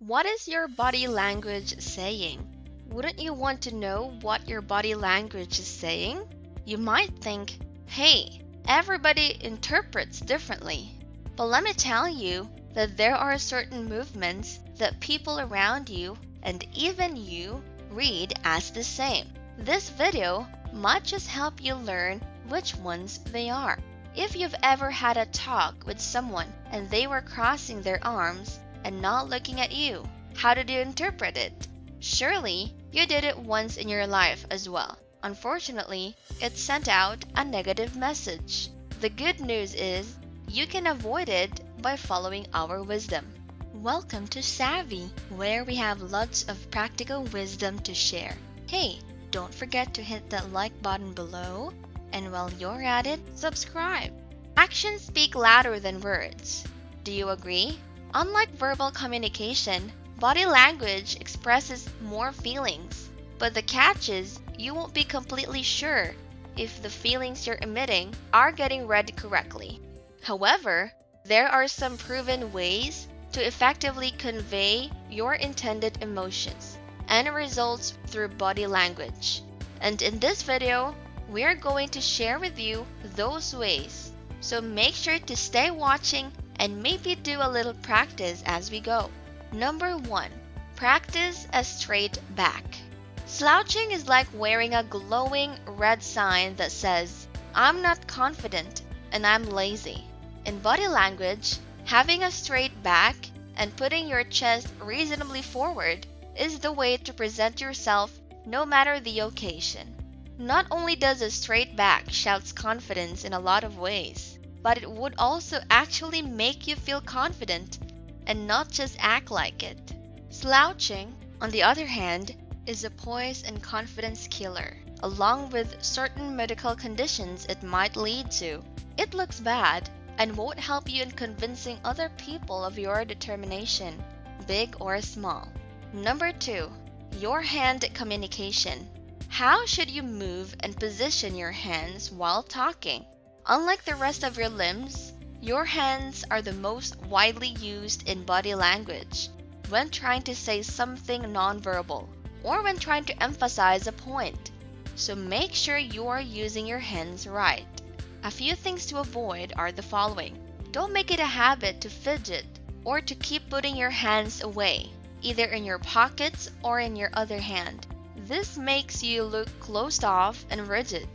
What is your body language saying? Wouldn't you want to know what your body language is saying? You might think, hey, everybody interprets differently. But let me tell you that there are certain movements that people around you and even you read as the same. This video might just help you learn which ones they are. If you've ever had a talk with someone and they were crossing their arms and not looking at you, how did you interpret it? Surely, you did it once in your life as well. Unfortunately, it sent out a negative message. The good news is, you can avoid it by following our wisdom. Welcome to Savvy, where we have lots of practical wisdom to share. Hey, don't forget to hit that like button below, and while you're at it, subscribe. Actions speak louder than words. Do you agree? Unlike verbal communication, body language expresses more feelings. But the catch is, you won't be completely sure if the feelings you're emitting are getting read correctly. However, there are some proven ways to effectively convey your intended emotions and results through body language. And in this video, we are going to share with you those ways. So make sure to stay watching and maybe do a little practice as we go. Number 1. Practice a straight back. Slouching is like wearing a glowing red sign that says, I'm not confident and I'm lazy. In body language, having a straight back and putting your chest reasonably forward is the way to present yourself no matter the occasion. Not only does a straight back shout confidence in a lot of ways, but it would also actually make you feel confident and not just act like it. Slouching, on the other hand, is a poise and confidence killer, along with certain medical conditions it might lead to. It looks bad and won't help you in convincing other people of your determination, big or small. Number 2. Your hand communication. How should you move and position your hands while talking? Unlike the rest of your limbs, your hands are the most widely used in body language when trying to say something nonverbal or when trying to emphasize a point. So make sure you are using your hands right. A few things to avoid are the following. Don't make it a habit to fidget or to keep putting your hands away, either in your pockets or in your other hand. This makes you look closed off and rigid.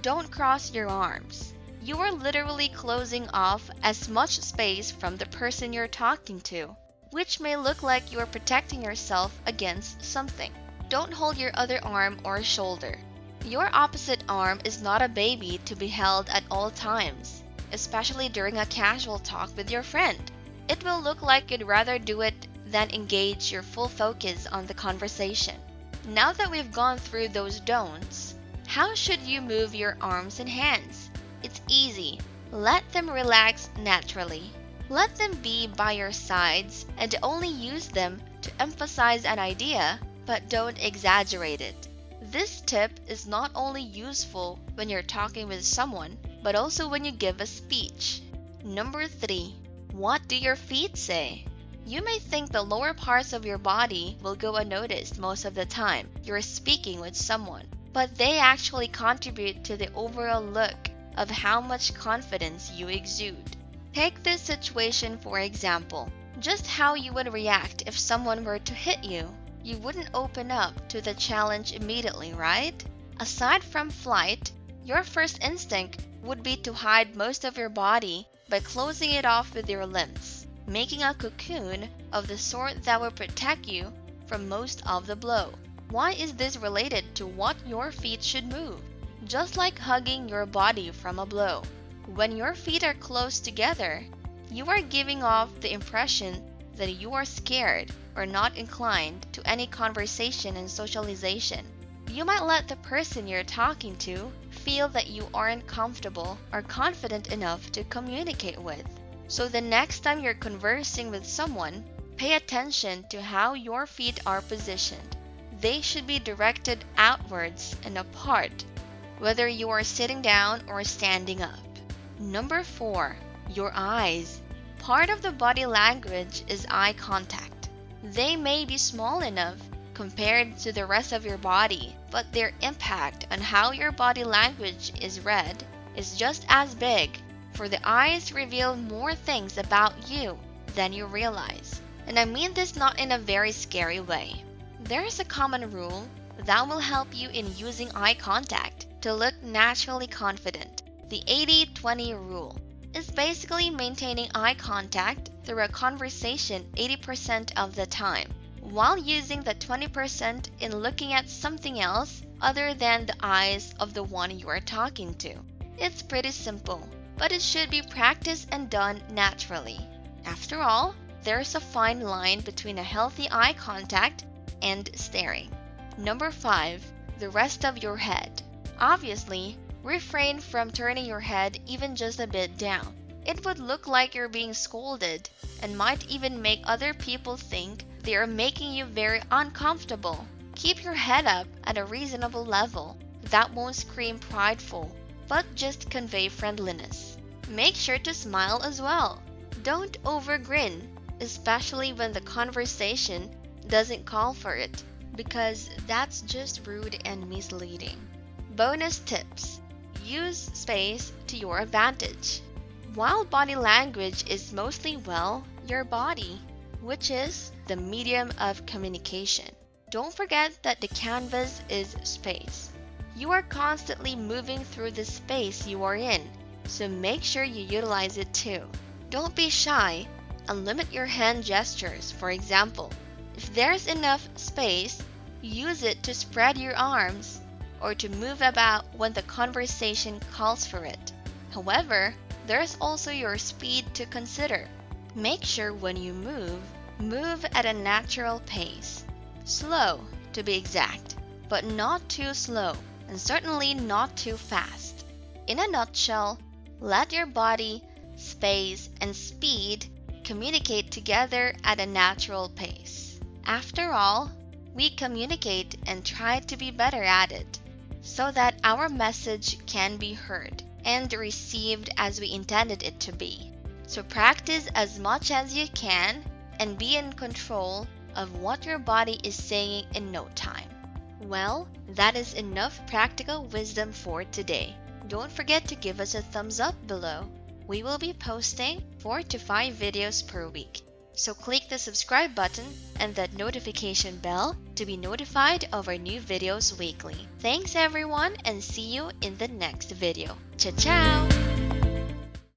Don't cross your arms. You are literally closing off as much space from the person you're talking to, which may look like you are protecting yourself against something. Don't hold your other arm or shoulder. Your opposite arm is not a baby to be held at all times, especially during a casual talk with your friend. It will look like you'd rather do it than engage your full focus on the conversation. Now that we've gone through those don'ts, how should you move your arms and hands? It's easy. Let them relax naturally. Let them be by your sides and only use them to emphasize an idea, but don't exaggerate it. This tip is not only useful when you're talking with someone, but also when you give a speech. Number 3. What do your feet say? You may think the lower parts of your body will go unnoticed most of the time you're speaking with someone, but they actually contribute to the overall look of how much confidence you exude. Take this situation for example. Just how you would react if someone were to hit you. You wouldn't open up to the challenge immediately, right? Aside from flight, your first instinct would be to hide most of your body by closing it off with your limbs, making a cocoon of the sort that will protect you from most of the blow. Why is this related to what your feet should move? Just like hugging your body from a blow. When your feet are close together, you are giving off the impression that you are scared or not inclined to any conversation and socialization. You might let the person you're talking to feel that you aren't comfortable or confident enough to communicate with. So the next time you're conversing with someone, pay attention to how your feet are positioned. They should be directed outwards and apart, whether you are sitting down or standing up. Number 4, your eyes. Part of the body language is eye contact. They may be small enough compared to the rest of your body, but their impact on how your body language is read is just as big, for the eyes reveal more things about you than you realize. And I mean this not in a very scary way. There is a common rule that will help you in using eye contact to look naturally confident. The 80-20 rule is basically maintaining eye contact through a conversation 80% of the time, while using the 20% in looking at something else other than the eyes of the one you are talking to. It's pretty simple, but it should be practiced and done naturally. After all, there's a fine line between a healthy eye contact and staring. Number 5, the rest of your head. Obviously, refrain from turning your head even just a bit down. It would look like you're being scolded and might even make other people think they are making you very uncomfortable. Keep your head up at a reasonable level that won't scream prideful, but just convey friendliness. Make sure to smile as well. Don't overgrin, especially when the conversation doesn't call for it, because that's just rude and misleading. Bonus tips. Use space to your advantage. While body language is mostly, your body, which is the medium of communication. Don't forget that the canvas is space. You are constantly moving through the space you are in, so make sure you utilize it too. Don't be shy and limit your hand gestures. For example, if there's enough space, use it to spread your arms or to move about when the conversation calls for it. However, there's also your speed to consider. Make sure when you move at a natural pace. Slow, to be exact, but not too slow, and certainly not too fast. In a nutshell, let your body, space, and speed communicate together at a natural pace. After all, we communicate and try to be better at it, so that our message can be heard and received as we intended it to be. So practice as much as you can and be in control of what your body is saying in no time. Well, that is enough practical wisdom for today. Don't forget to give us a thumbs up below. We will be posting 4 to 5 videos per week. So click the subscribe button and that notification bell to be notified of our new videos weekly. Thanks everyone, and see you in the next video. Ciao ciao!